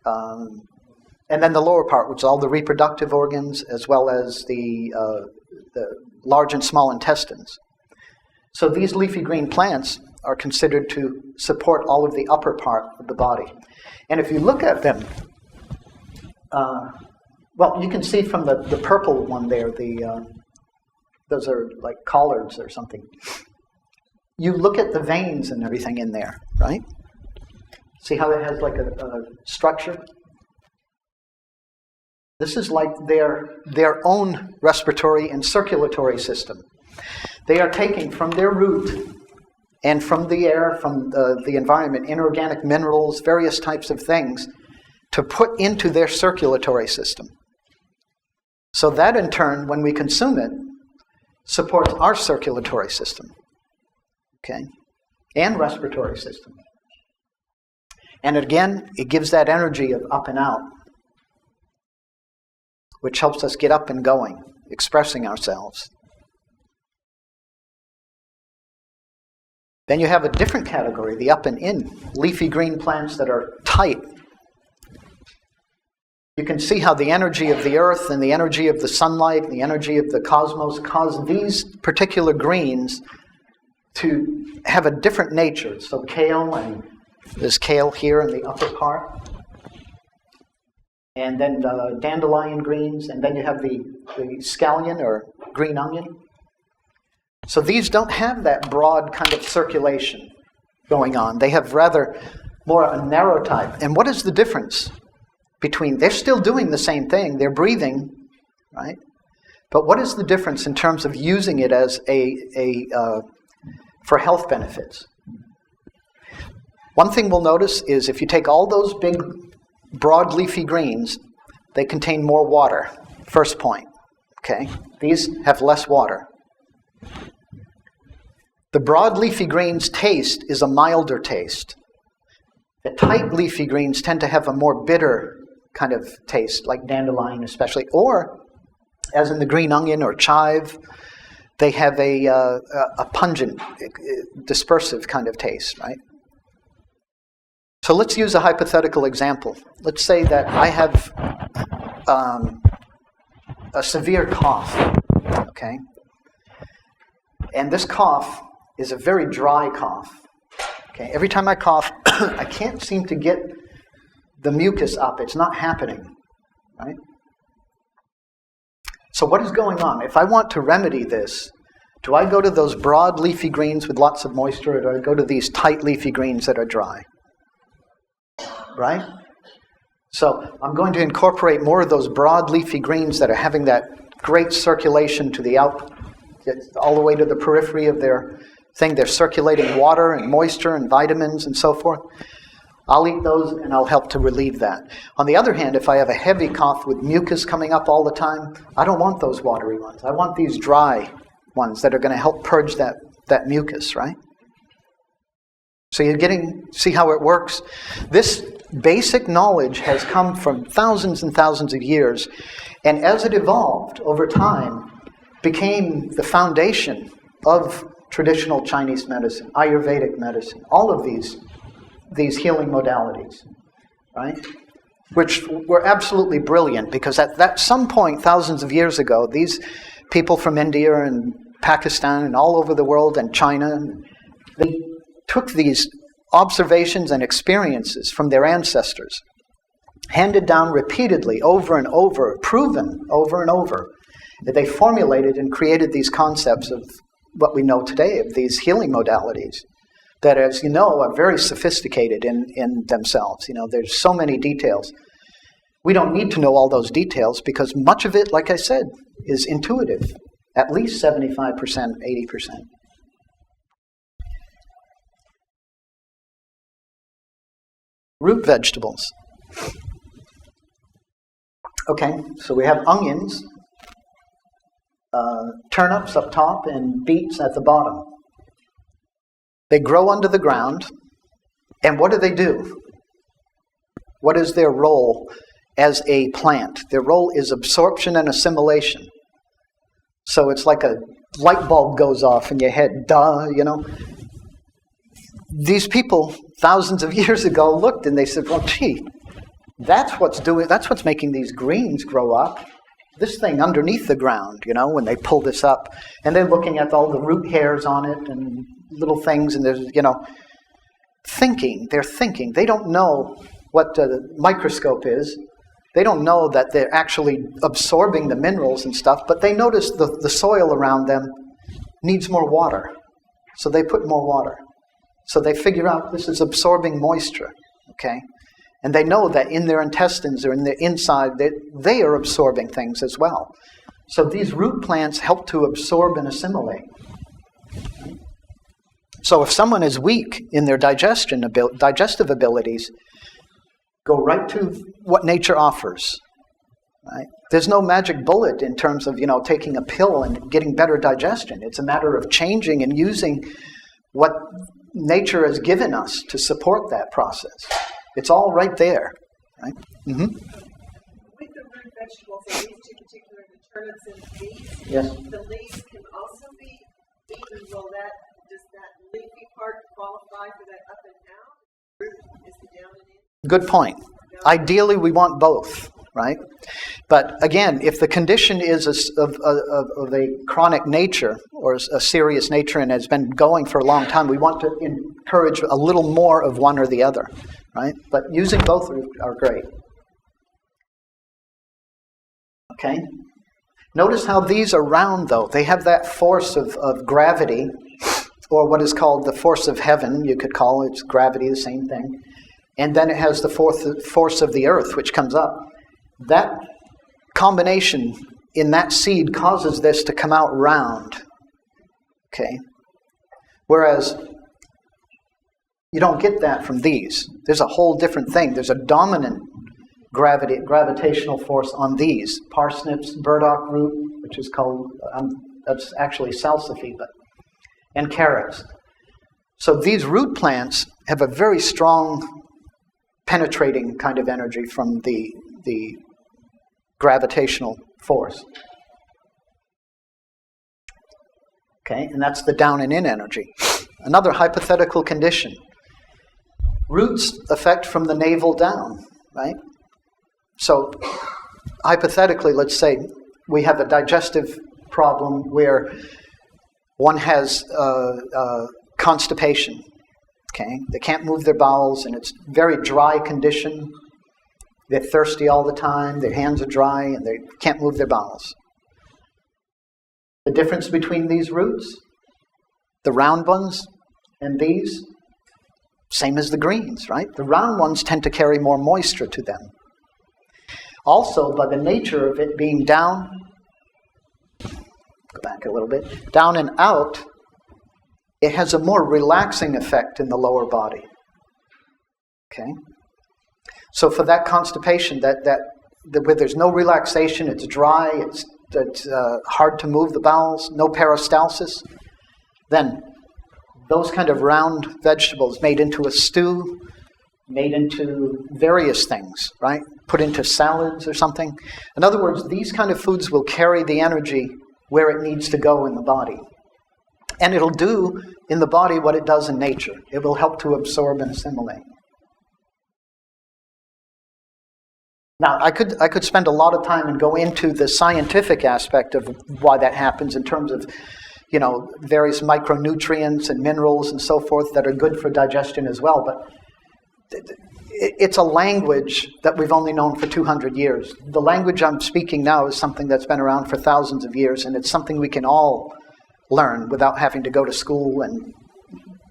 And then the lower part, which is all the reproductive organs, as well as the large and small intestines. So these leafy green plants are considered to support all of the upper part of the body. And if you look at them, well, you can see from the purple one there, those are like collards or something. You look at the veins and everything in there, right? See how it has like a structure? This is like their own respiratory and circulatory system. They are taking from their root and from the air, from the environment, inorganic minerals, various types of things, to put into their circulatory system. So that in turn, when we consume it, supports our circulatory system, okay, and respiratory system. And again, it gives that energy of up and out, which helps us get up and going, expressing ourselves. Then you have a different category, the up and in, leafy green plants that are tight. You can see how the energy of the earth and the energy of the sunlight and the energy of the cosmos cause these particular greens to have a different nature. So kale, and there's kale here in the upper part. And then dandelion greens, and then you have the scallion or green onion. So these don't have that broad kind of circulation going on. They have rather more a narrow type. And what is the difference between, they're still doing the same thing, they're breathing, right? But what is the difference in terms of using it as for health benefits? One thing we'll notice is if you take all those big broad leafy greens, They contain more water. First point. Okay? These have less water. The broad leafy greens taste is a milder taste. The tight leafy greens tend to have a more bitter kind of taste, like dandelion especially, or as in the green onion or chive, they have a pungent, dispersive kind of taste, right? So let's use a hypothetical example. Let's say that I have a severe cough, okay? And this cough is a very dry cough. Okay? Every time I cough, I can't seem to get the mucus up. It's not happening, right? So what is going on? If I want to remedy this, do I go to those broad leafy greens with lots of moisture, or do I go to these tight leafy greens that are dry? Right? So I'm going to incorporate more of those broad leafy greens that are having that great circulation to the all the way to the periphery of their thing. They're circulating water and moisture and vitamins and so forth. I'll eat those and I'll help to relieve that. On the other hand, if I have a heavy cough with mucus coming up all the time, I don't want those watery ones. I want these dry ones that are going to help purge that mucus, right? So you're see how it works? This basic knowledge has come from thousands and thousands of years, and as it evolved over time, became the foundation of traditional Chinese medicine, Ayurvedic medicine, all of these healing modalities, right? Which were absolutely brilliant, because at some point, thousands of years ago, these people from India and Pakistan and all over the world and China, they took these observations and experiences from their ancestors, handed down repeatedly, over and over, proven over and over, that they formulated and created these concepts of what we know today, of these healing modalities, that, as you know, are very sophisticated in themselves. You know, there's so many details. We don't need to know all those details, because much of it, like I said, is intuitive, at least 75%, 80%. Root vegetables. Okay, so we have onions, turnips up top, and beets at the bottom. They grow under the ground, and what do? What is their role as a plant? Their role is absorption and assimilation. So it's like a light bulb goes off in your head, duh, you know. These people, thousands of years ago, looked and they said, well, gee, that's what's making these greens grow up. This thing underneath the ground, you know, when they pull this up. And they're looking at all the root hairs on it and little things, and there's, you know, they're thinking. They don't know what the microscope is. They don't know that they're actually absorbing the minerals and stuff, but they notice the soil around them needs more water. So they put more water. So they figure out this is absorbing moisture, okay? And they know that in their intestines or in their inside, they are absorbing things as well. So these root plants help to absorb and assimilate. So if someone is weak in their digestive abilities, go right to what nature offers. Right? There's no magic bullet in terms of, you know, taking a pill and getting better digestion. It's a matter of changing and using what nature has given us to support that process. It's all right there. Right? Mm-hmm. With the root vegetables, and these two particular, the turnips and the beets, yes, the leaves can also be eaten. Does that leafy part qualify for that up and down? Root is the down and in? Good point. Ideally, we want both, right? But again, if the condition is of a chronic nature or a serious nature and has been going for a long time, we want to encourage a little more of one or the other, right? But using both are great. Okay? Notice how these are round, though. They have that force of gravity, or what is called the force of heaven, you could call it. It's gravity, the same thing. And then it has the force of the earth, which comes up. That combination in that seed causes this to come out round. Okay? Whereas you don't get that from these. There's a whole different thing. There's a dominant gravitational force on these. Parsnips, burdock root, which is called, that's actually salsify, and carrots. So these root plants have a very strong penetrating kind of energy from the gravitational force. Okay, and that's the down and in energy. Another hypothetical condition. Roots affect from the navel down, right? So hypothetically, let's say we have a digestive problem where one has constipation. Okay, they can't move their bowels, and it's very dry condition. They're thirsty all the time. Their hands are dry, and they can't move their bowels. The difference between these roots, the round ones and these, same as the greens, right? The round ones tend to carry more moisture to them. Also, by the nature of it being down, go back a little bit, down and out, it has a more relaxing effect in the lower body. Okay? So for that constipation, where there's no relaxation, it's dry, it's hard to move the bowels, no peristalsis, then those kind of round vegetables made into a stew, made into various things, right? Put into salads or something. In other words, these kind of foods will carry the energy where it needs to go in the body. And it'll do in the body what it does in nature. It will help to absorb and assimilate. Now, I could spend a lot of time and go into the scientific aspect of why that happens in terms of, various micronutrients and minerals and so forth that are good for digestion as well. But it's a language that we've only known for 200 years. The language I'm speaking now is something that's been around for thousands of years, and it's something we can all learn without having to go to school and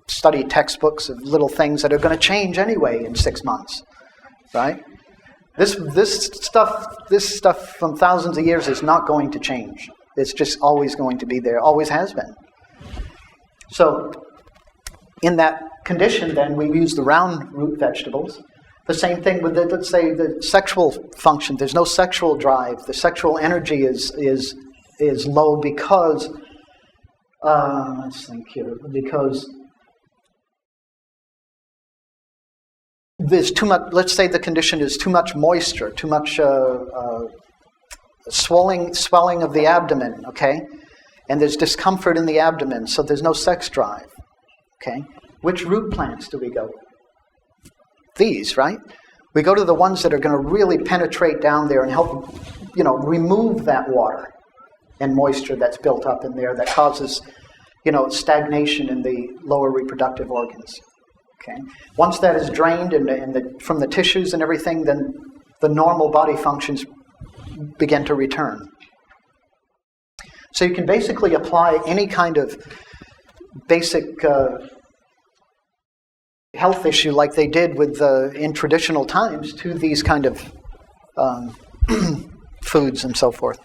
study textbooks of little things that are going to change anyway in 6 months, right? This stuff from thousands of years is not going to change. It's just always going to be there, always has been. So in that condition, then, we use the round root vegetables. The same thing with, let's say, the sexual function. There's no sexual drive. The sexual energy is low because, let's think here, because there's too much, let's say the condition is too much moisture, too much swelling of the abdomen, okay? And there's discomfort in the abdomen, so there's no sex drive, okay? Which root plants do we go with? These, right? We go to the ones that are going to really penetrate down there and help, remove that water and moisture that's built up in there that causes, stagnation in the lower reproductive organs. Okay. Once that is drained from the tissues and everything, then the normal body functions begin to return. So you can basically apply any kind of basic health issue like they did with in traditional times to these kind of foods and so forth.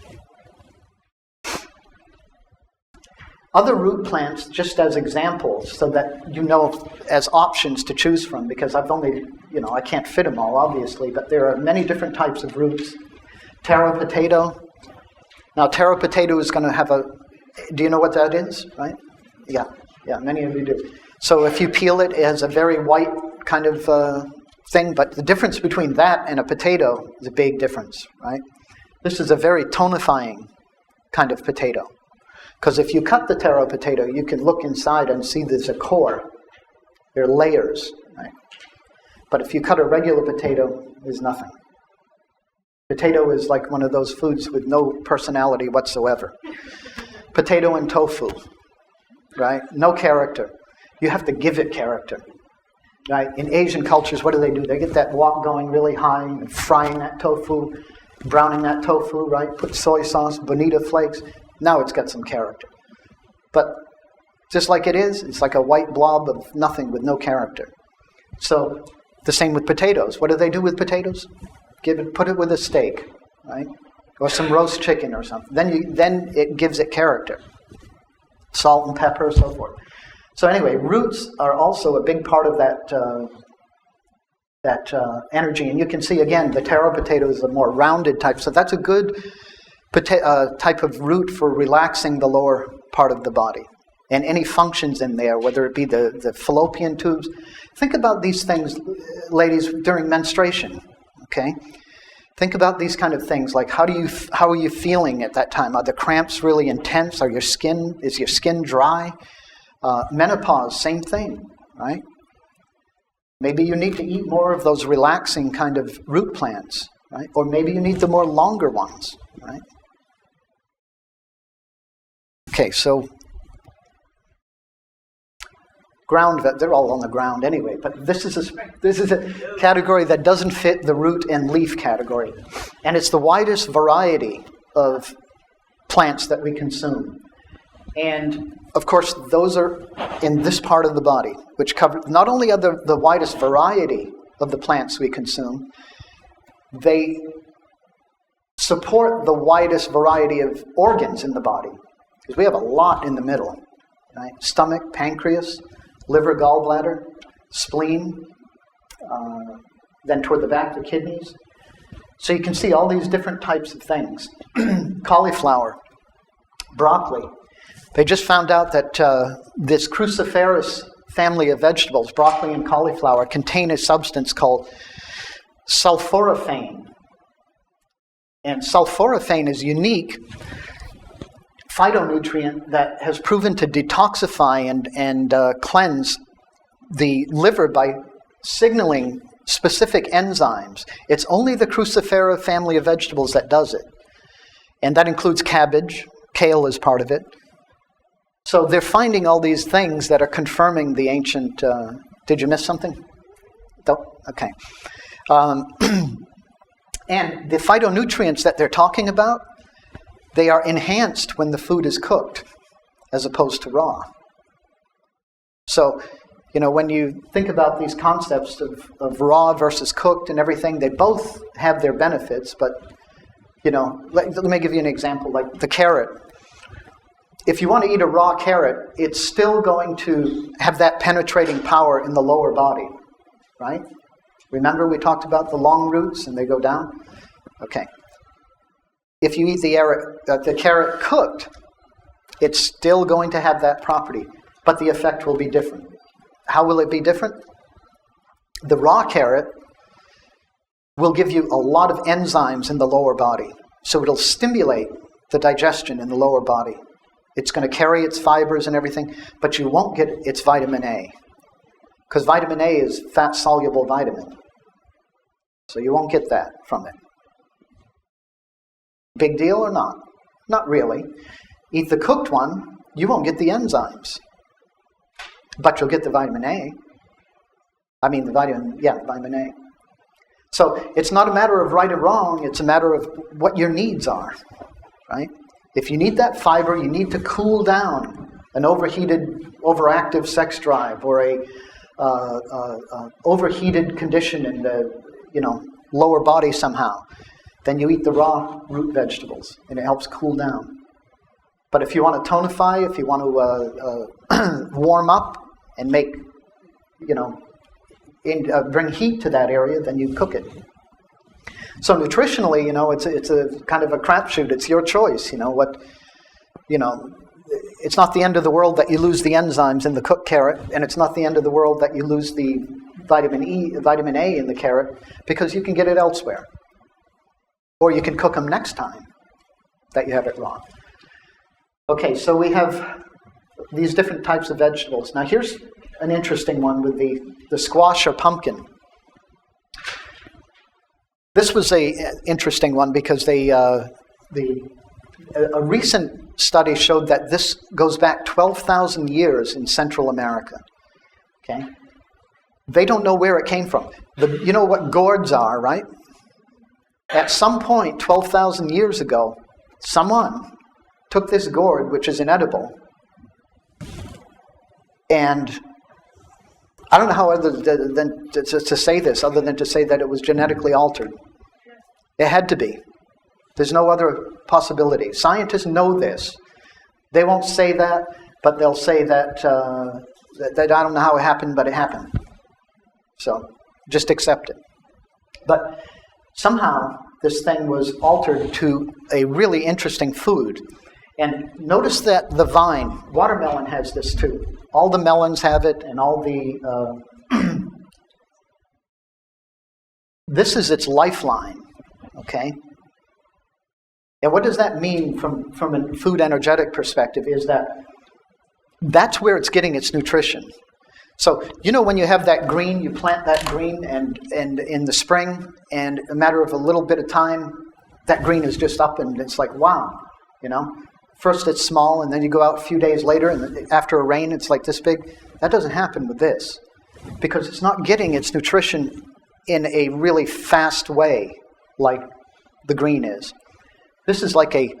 Other root plants, just as examples, so that as options to choose from, because I've only, I can't fit them all, obviously, but there are many different types of roots. Taro potato. Now, taro potato is going to have do you know what that is, right? Yeah, many of you do. So if you peel it, it has a very white kind of thing, but the difference between that and a potato is a big difference, right? This is a very tonifying kind of potato. Because if you cut the taro potato, you can look inside and see there's a core. There are layers, right? But if you cut a regular potato, there's nothing. Potato is like one of those foods with no personality whatsoever. Potato and tofu, right? No character. You have to give it character, right? In Asian cultures, what do? They get that wok going really high, and frying that tofu, browning that tofu, right? Put soy sauce, bonita flakes. Now it's got some character. But just like it's like a white blob of nothing with no character. So the same with potatoes. What do they do with potatoes? Put it with a steak, right? Or some roast chicken or something. Then it gives it character. Salt and pepper, so forth. So anyway, roots are also a big part of that energy. And you can see, again, the taro potato is a more rounded type. So that's a good type of root for relaxing the lower part of the body. And any functions in there, whether it be the fallopian tubes. Think about these things, ladies, during menstruation, okay? Think about these kind of things, like how are you feeling at that time? Are the cramps really intense? Is your skin dry? Menopause, same thing, right? Maybe you need to eat more of those relaxing kind of root plants, right? Or maybe you need the more longer ones, right? Okay, so they're all on the ground anyway, but this is a category that doesn't fit the root and leaf category. And it's the widest variety of plants that we consume. And of course, those are in this part of the body, which cover not only are the widest variety of the plants we consume, they support the widest variety of organs in the body. Because we have a lot in the middle, right? Stomach, pancreas, liver, gallbladder, spleen, then toward the back, the kidneys. So you can see all these different types of things. Cauliflower, broccoli. They just found out that this cruciferous family of vegetables, broccoli and cauliflower, contain a substance called sulforaphane. And sulforaphane is unique phytonutrient that has proven to detoxify and cleanse the liver by signaling specific enzymes. It's only the Crucifera family of vegetables that does it. And that includes cabbage. Kale is part of it. So they're finding all these things that are confirming the ancient... did you miss something? No? Okay. And the phytonutrients that they're talking about, they are enhanced when the food is cooked, as opposed to raw. So, when you think about these concepts of raw versus cooked and everything, they both have their benefits, but, let me give you an example, like the carrot. If you want to eat a raw carrot, it's still going to have that penetrating power in the lower body, right? Remember we talked about the long roots and they go down? Okay. If you eat the carrot cooked, it's still going to have that property, but the effect will be different. How will it be different? The raw carrot will give you a lot of enzymes in the lower body, so it'll stimulate the digestion in the lower body. It's going to carry its fibers and everything, but you won't get its vitamin A, because vitamin A is fat-soluble vitamin. So you won't get that from it. Big deal or not? Not really. Eat the cooked one, you won't get the enzymes. But you'll get the vitamin A. Vitamin A. So it's not a matter of right or wrong, it's a matter of what your needs are, right? If you need that fiber, you need to cool down an overactive sex drive or a overheated condition in the, lower body somehow. Then you eat the raw root vegetables, and it helps cool down. But if you want to tonify, if you want to warm up and make, bring heat to that area, then you cook it. So nutritionally, it's a kind of a crapshoot. It's your choice. It's not the end of the world that you lose the enzymes in the cooked carrot, and it's not the end of the world that you lose the vitamin A in the carrot, because you can get it elsewhere. Or you can cook them next time that you have it raw. Okay, so we have these different types of vegetables. Now here's an interesting one with the squash or pumpkin. This was an interesting one because a recent study showed that this goes back 12,000 years in Central America. Okay? They don't know where it came from. You know what gourds are, right? At some point, 12,000 years ago, someone took this gourd, which is inedible, and I don't know how other than to say this, other than to say that it was genetically altered. It had to be. There's no other possibility. Scientists know this. They won't say that, but they'll say that I don't know how it happened, but it happened. So Just accept it. But somehow this thing was altered to a really interesting food. And notice that the vine, watermelon has this too. All the melons have it, and all the... this is its lifeline, okay? And what does that mean from a food energetic perspective is that that's where it's getting its nutrition. So, you know, when you have that green, you plant that green and in the spring, and a matter of a little bit of time, that green is just up and it's like, wow, you know. First it's small, and then you go out a few days later, and after a rain, it's like this big. That doesn't happen with this, because it's not getting its nutrition in a really fast way like the green is. This is like a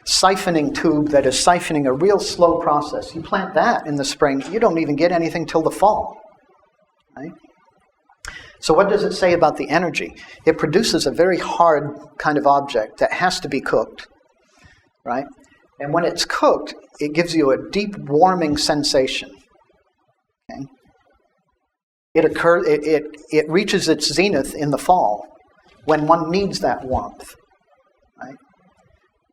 siphoning tube that is siphoning a real slow process. You plant that in the spring, you don't even get anything till the fall. Right? So what does it say about the energy? It produces a very hard kind of object that has to be cooked. Right? And when it's cooked, it gives you a deep warming sensation. Okay? It reaches its zenith in the fall when one needs that warmth. Right?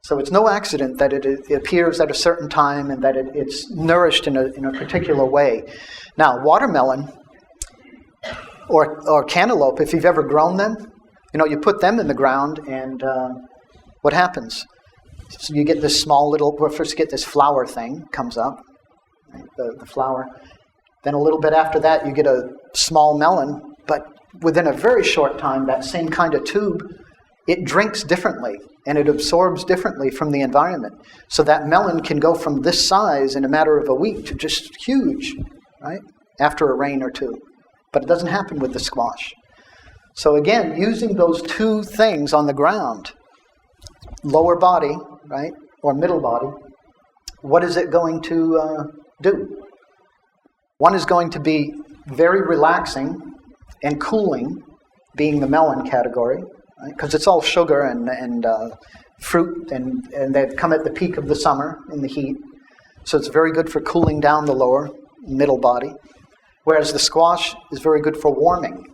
So it's no accident that it appears at a certain time and that it's nourished in a particular way. Now, watermelon or cantaloupe, if you've ever grown them, you know, you put them in the ground and what happens? So you get this small little, well, first you get this flower thing, comes up, right, the flower. Then a little bit after that, you get a small melon, but within a very short time, that same kind of tube, it drinks differently and it absorbs differently from the environment. So that melon can go from this size in a matter of a week to just huge, right, after a rain or two. But it doesn't happen with the squash. So again, using those two things on the ground, lower body, right, or middle body, what is it going to do? One is going to be very relaxing and cooling, being the melon category, because it's all sugar and fruit, and they come at the peak of the summer in the heat. So it's very good for cooling down the lower, middle body, whereas the squash is very good for warming.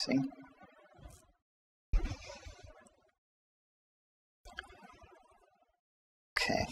See? Okay.